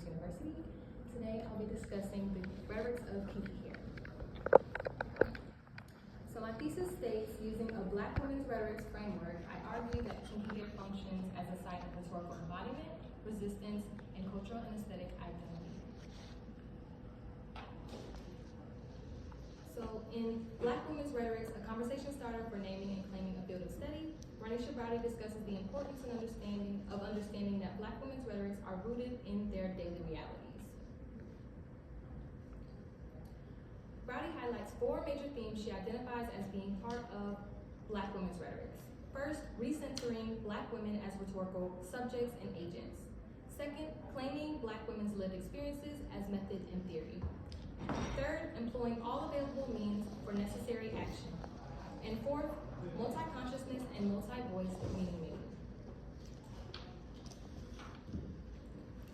University. Today I'll be discussing the rhetorics of Kinky Hair. So my thesis states, using a Black women's rhetorics framework, I argue that Kinky Hair functions as a site of rhetorical embodiment, resistance, and cultural and aesthetic identity. So in Black women's rhetorics, a conversation starter for naming and claiming a field of study, Regina E discusses the importance and understanding that Black women's rhetorics are rooted in their daily realities. Browdy highlights 4 major themes she identifies as being part of Black women's rhetorics. First, recentering Black women as rhetorical subjects and agents. Second, claiming Black women's lived experiences as method and theory. Third, employing all available means for necessary action. And fourth, multi-consciousness and multi-voice meaning making.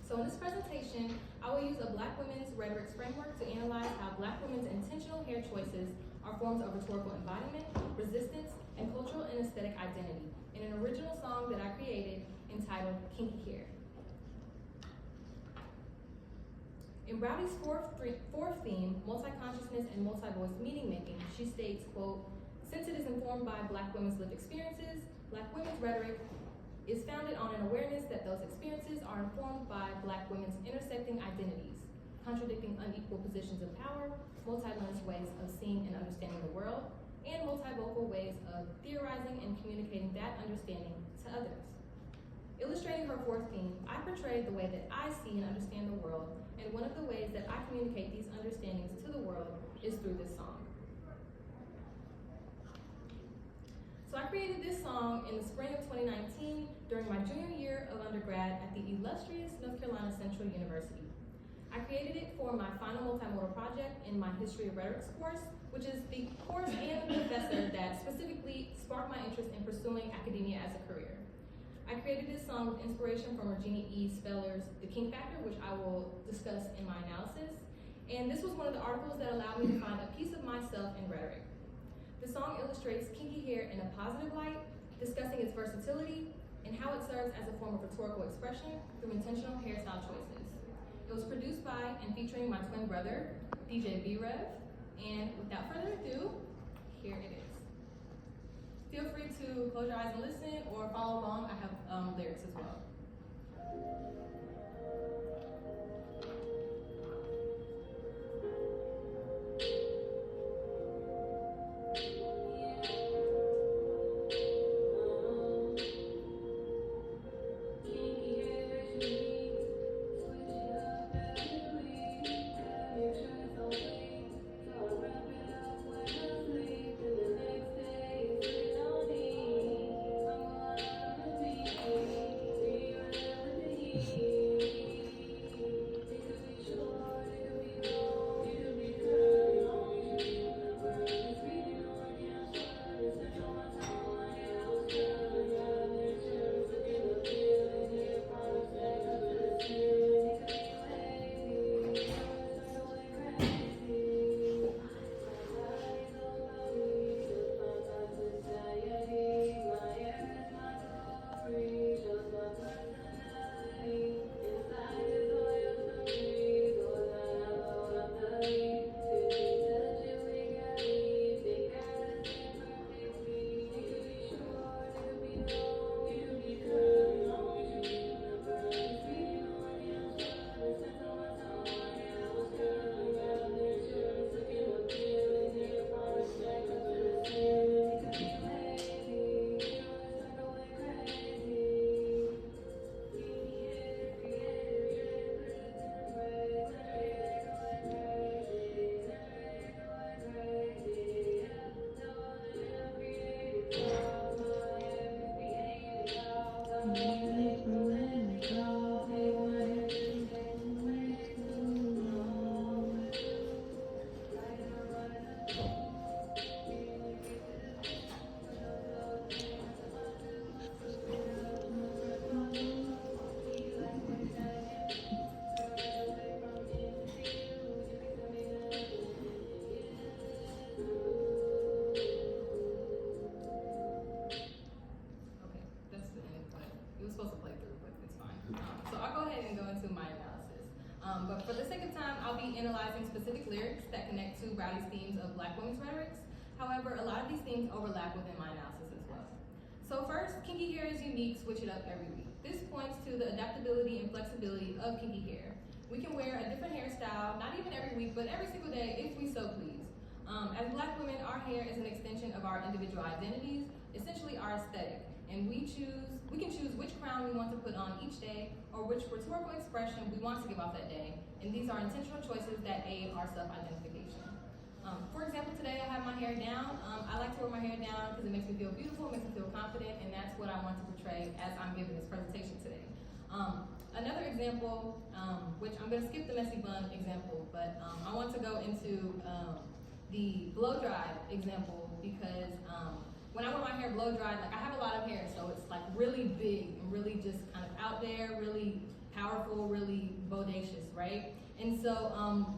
So in this presentation, I will use a Black women's rhetorics framework to analyze how Black women's intentional hair choices are forms of rhetorical embodiment, resistance, and cultural and aesthetic identity in an original song that I created entitled Kinky Hair. In Browdy's fourth theme, multi-consciousness and multi-voice meaning making, she states, quote, "Since it is informed by Black women's lived experiences, Black women's rhetoric is founded on an awareness that those experiences are informed by Black women's intersecting identities, contradicting unequal positions of power, multi-lens ways of seeing and understanding the world, and multivocal ways of theorizing and communicating that understanding to others." Illustrating her fourth theme, I portrayed the way that I see and understand the world, and one of the ways that I communicate these understandings to the world is through this song. So I created this song in the spring of 2019 during my junior year of undergrad at the illustrious North Carolina Central University. I created it for my final multimodal project in my History of Rhetorics course, which is the course and the professor that specifically sparked my interest in pursuing academia as a career. I created this song with inspiration from Regina E. Speller's The Kink Factor, which I will discuss in my analysis. And this was one of the articles that allowed me to find a piece of myself in rhetoric. The song illustrates kinky hair in a positive light, discussing its versatility and how it serves as a form of rhetorical expression through intentional hairstyle choices. It was produced by and featuring my twin brother, DJ B-Rev, and without further ado, here it is. Feel free to close your eyes and listen or follow along. I have lyrics as well. be analyzing specific lyrics that connect to Browdy's themes of Black women's rhetorics. However, a lot of these themes overlap within my analysis as well. So first, Kinky Hair is unique, switch it up every week. This points to the adaptability and flexibility of Kinky Hair. We can wear a different hairstyle, not even every week, but every single day if we so please. As Black women, our hair is an extension of our individual identities, essentially our aesthetic, and we can choose which crown we want to put on each day or which rhetorical expression we want to give off that day, and these are intentional choices that aid our self-identification. For example, today I have my hair down. I like to wear my hair down because it makes me feel beautiful, it makes me feel confident, and that's what I want to portray as I'm giving this presentation today. Another example, which I'm going to skip the messy bun example, but I want to go into the blow dry example because when I wear my hair blow dried, like I have a lot of hair, so it's like really big and really just kind of out there, really powerful, really bodacious, right? And so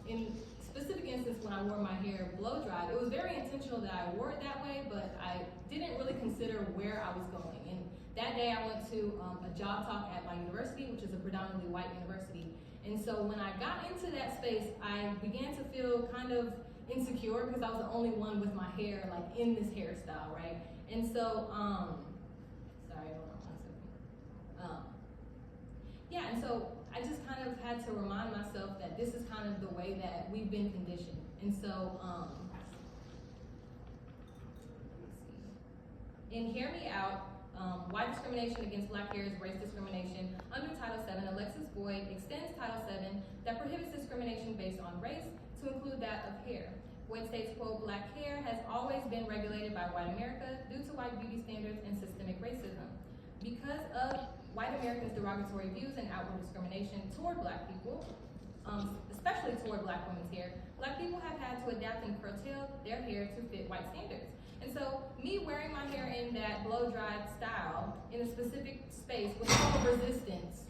in specific instance when I wore my hair blow dried, it was very intentional that I wore it that way, but I didn't really consider where I was going. And that day I went to a job talk at my university, which is a predominantly white university. And so when I got into that space, I began to feel kind of insecure because I was the only one with my hair like in this hairstyle, right? And so, sorry, hold on 1 second. Yeah, and so I just kind of had to remind myself that this is kind of the way that we've been conditioned. And so, in Hear Me Out, Why Discrimination Against Black Hair is Race Discrimination, under Title VII, Alexis Boyd extends Title VII that prohibits discrimination based on race to include that of hair. Boyd states, quote, Black hair has always been regulated by white America due to white beauty standards and systemic racism. Because of white Americans' derogatory views and outward discrimination toward Black people, especially toward Black women's hair, Black people have had to adapt and curtail their hair to fit white standards. And so me wearing my hair in that blow-dried style in a specific space was full of resistance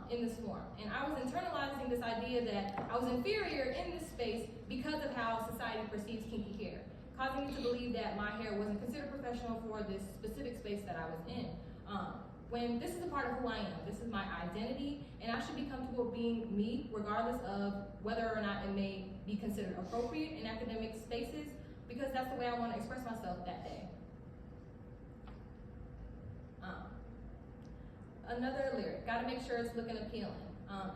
in this form. And I was internalizing this idea that I was inferior in this space because of how society perceives kinky hair, causing me to believe that my hair wasn't considered professional for this specific space that I was in. When this is a part of who I am, this is my identity, and I should be comfortable being me regardless of whether or not it may be considered appropriate in academic spaces, because that's the way I want to express myself that day. Another lyric, gotta make sure it's looking appealing.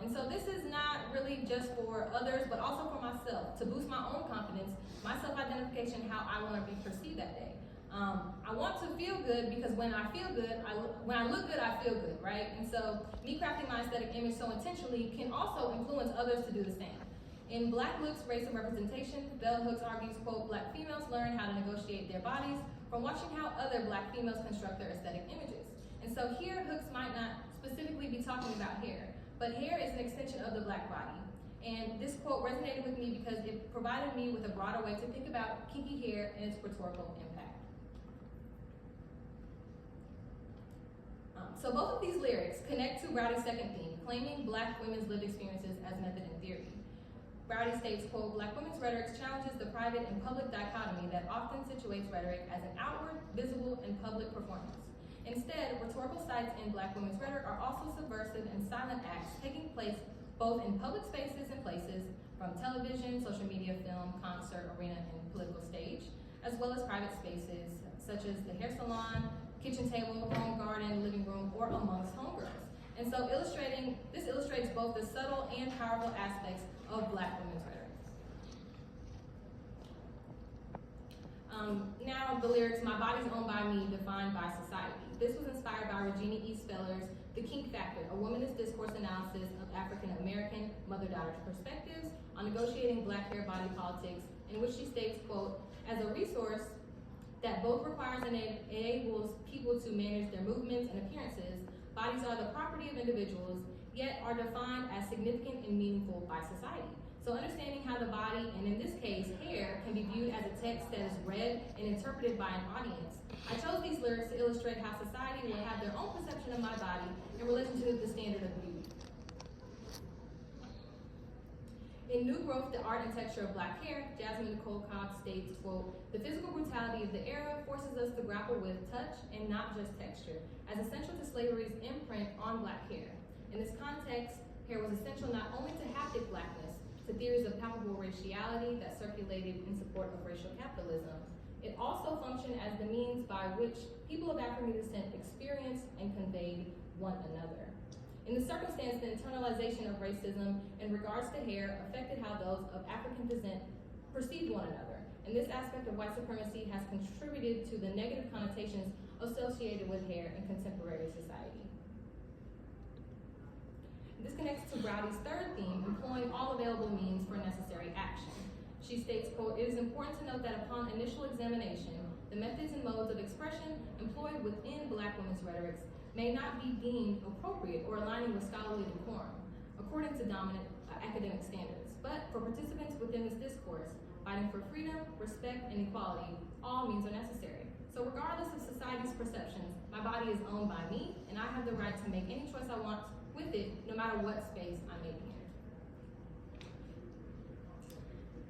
And so this is not really just for others, but also for myself, to boost my own confidence, my self-identification, how I want to be perceived that day. I want to feel good because when I feel good, when I look good, I feel good, right? And so me crafting my aesthetic image so intentionally can also influence others to do the same. In Black Looks, Race and Representation, Bell Hooks argues, quote, Black females learn how to negotiate their bodies from watching how other Black females construct their aesthetic images. And so here, Hooks might not specifically be talking about hair, but hair is an extension of the Black body. And this quote resonated with me because it provided me with a broader way to think about kinky hair and its rhetorical impact. So both of these lyrics connect to Browdy's second theme, claiming Black women's lived experiences as method and theory. Browdy states, quote, Black women's rhetoric challenges the private and public dichotomy that often situates rhetoric as an outward, visible, and public performance. Instead, rhetorical sites in Black women's rhetoric are also subversive and silent acts taking place both in public spaces and places, from television, social media, film, concert, arena, and political stage, as well as private spaces such as the hair salon, kitchen table, home garden, living room, or amongst homegirls. And so this illustrates both the subtle and powerful aspects of Black women's rhetoric. Now the lyrics, my body's owned by me, defined by society. This was inspired by Regina E. Speller's The Kink Factor, a womanist discourse analysis of African-American mother-daughter perspectives on negotiating Black hair body politics, in which she states, quote, as a resource that both requires and enables people to manage their movements and appearances, bodies are the property of individuals, yet are defined as significant and meaningful by society. So understanding how the body, and in this case, hair, can be viewed as a text that is read and interpreted by an audience. I chose these lyrics to illustrate how society will have their own perception of my body in relation to the standard of beauty. In New Growth, the Art and Texture of Black Hair, Jasmine Nicole Cobb states, quote, the physical brutality of the era forces us to grapple with touch and not just texture, as essential to slavery's imprint on Black hair. In this context, hair was essential not only to haptic Blackness, to theories of palpable raciality that circulated in support of racial capitalism. It also functioned as the means by which people of African descent experienced and conveyed one another. In the circumstance, the internalization of racism in regards to hair affected how those of African descent perceived one another. And this aspect of white supremacy has contributed to the negative connotations associated with hair in contemporary society. This connects to Browdy's third theme, employing all available means for necessary action. She states, quote, "It is important to note that upon initial examination, the methods and modes of expression employed within Black women's rhetorics may not be deemed appropriate or aligning with scholarly decorum, according to dominant academic standards. But for participants within this discourse, fighting for freedom, respect, and equality, all means are necessary. So regardless of society's perceptions, my body is owned by me, and I have the right to make any choice I want with it, no matter what space I'm making it."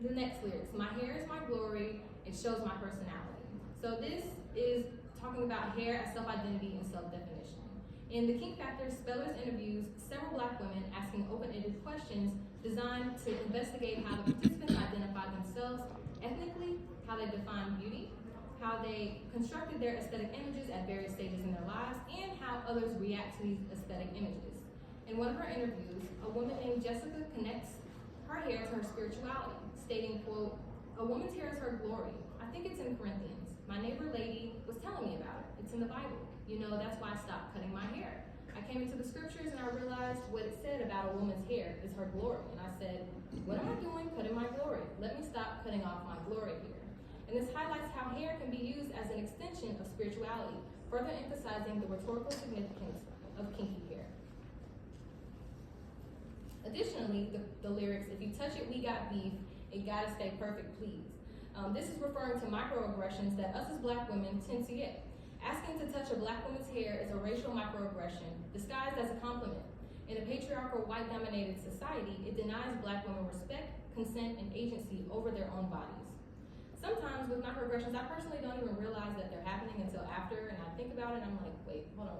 The next lyrics, "My hair is my glory, it shows my personality." So this is talking about hair as self-identity and self-definition. In the Kink Factor, Spellers interviews several Black women asking open-ended questions designed to investigate how the participants identify themselves ethnically, how they define beauty, how they constructed their aesthetic images at various stages in their lives, and how others react to these aesthetic images. In one of her interviews, a woman named Jessica connects her hair to her spirituality, stating, quote, "A woman's hair is her glory. I think it's in Corinthians. My neighbor lady was telling me about it. It's in the Bible. You know, that's why I stopped cutting my hair. I came into the scriptures and I realized what it said about a woman's hair is her glory. And I said, what am I doing cutting my glory? Let me stop cutting off my glory here." And this highlights how hair can be used as an extension of spirituality, further emphasizing the rhetorical significance of kinky hair. Additionally, the lyrics, "If you touch it, we got beef, it gotta stay perfect, please." This is referring to microaggressions that us as Black women tend to get. Asking to touch a Black woman's hair is a racial microaggression disguised as a compliment. In a patriarchal, white-dominated society, it denies Black women respect, consent, and agency over their own bodies. Sometimes with microaggressions, I personally don't even realize that they're happening until after, and I think about it and I'm like, wait, hold on,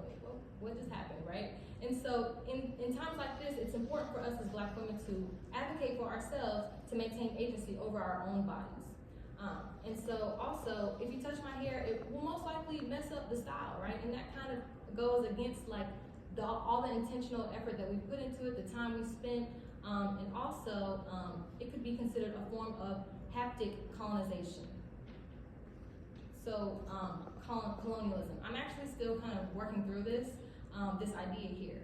what just happened, right? And so in times like this, it's important for us as Black women to advocate for ourselves to maintain agency over our own bodies. And so also, if you touch my hair, it will most likely mess up the style, right? And that kind of goes against like all the intentional effort that we put into it, the time we spent, and also it could be considered a form of haptic colonization. So colonialism. I'm actually still kind of working through this idea here.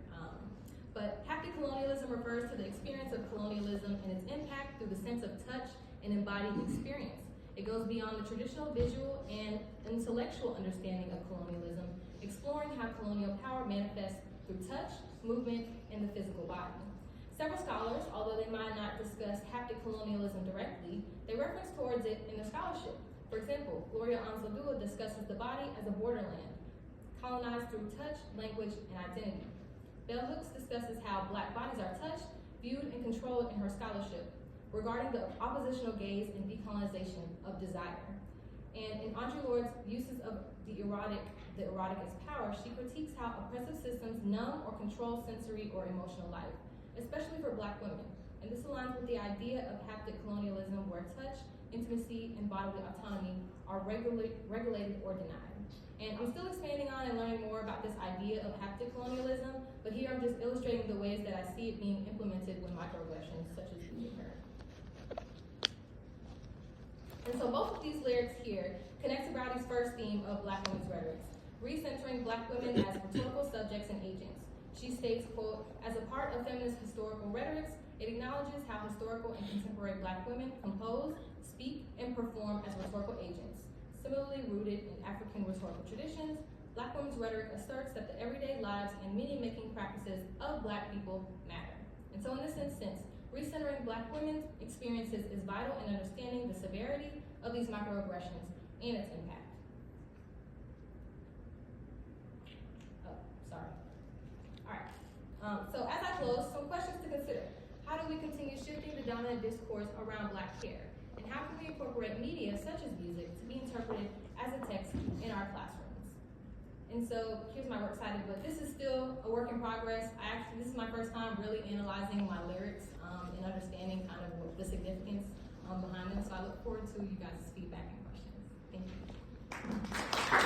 But haptic colonialism refers to the experience of colonialism and its impact through the sense of touch and embodied experience. It goes beyond the traditional visual and intellectual understanding of colonialism, exploring how colonial power manifests through touch, movement, and the physical body. Several scholars, although they might not discuss haptic colonialism directly, they reference towards it in their scholarship. For example, Gloria Anzaldúa discusses the body as a borderland, colonized through touch, language, and identity. Bell Hooks discusses how Black bodies are touched, viewed, and controlled in her scholarship, regarding the oppositional gaze and decolonization of desire. And in Audre Lorde's uses of the erotic as power, she critiques how oppressive systems numb or control sensory or emotional life, especially for Black women. And this aligns with the idea of haptic colonialism, where touch, intimacy, and bodily autonomy are regulated or denied. And I'm still expanding on and learning more about this idea of haptic colonialism, but here I'm just illustrating the ways that I see it being implemented with microaggressions such as being heard. And so both of these lyrics here connect to Browdy's first theme of Black women's rhetorics, recentering Black women as rhetorical subjects and agents. She states, quote, "As a part of feminist historical rhetorics, it acknowledges how historical and contemporary Black women compose, speak, and perform as rhetorical agents. Similarly rooted in African rhetorical traditions, Black women's rhetoric asserts that the everyday lives and meaning-making practices of Black people matter." And so in this instance, recentering Black women's experiences is vital in understanding the severity of these microaggressions and its impact. Oh, sorry. All right. So as I close, some questions to consider. How do we continue shifting the dominant discourse around Black hair? And how can we incorporate media such as music to be interpreted as a text in our classrooms? And so here's my works cited, but this is still a work in progress. This is my first time really analyzing my lyrics and understanding kind of what to you guys' feedback and questions. Thank you.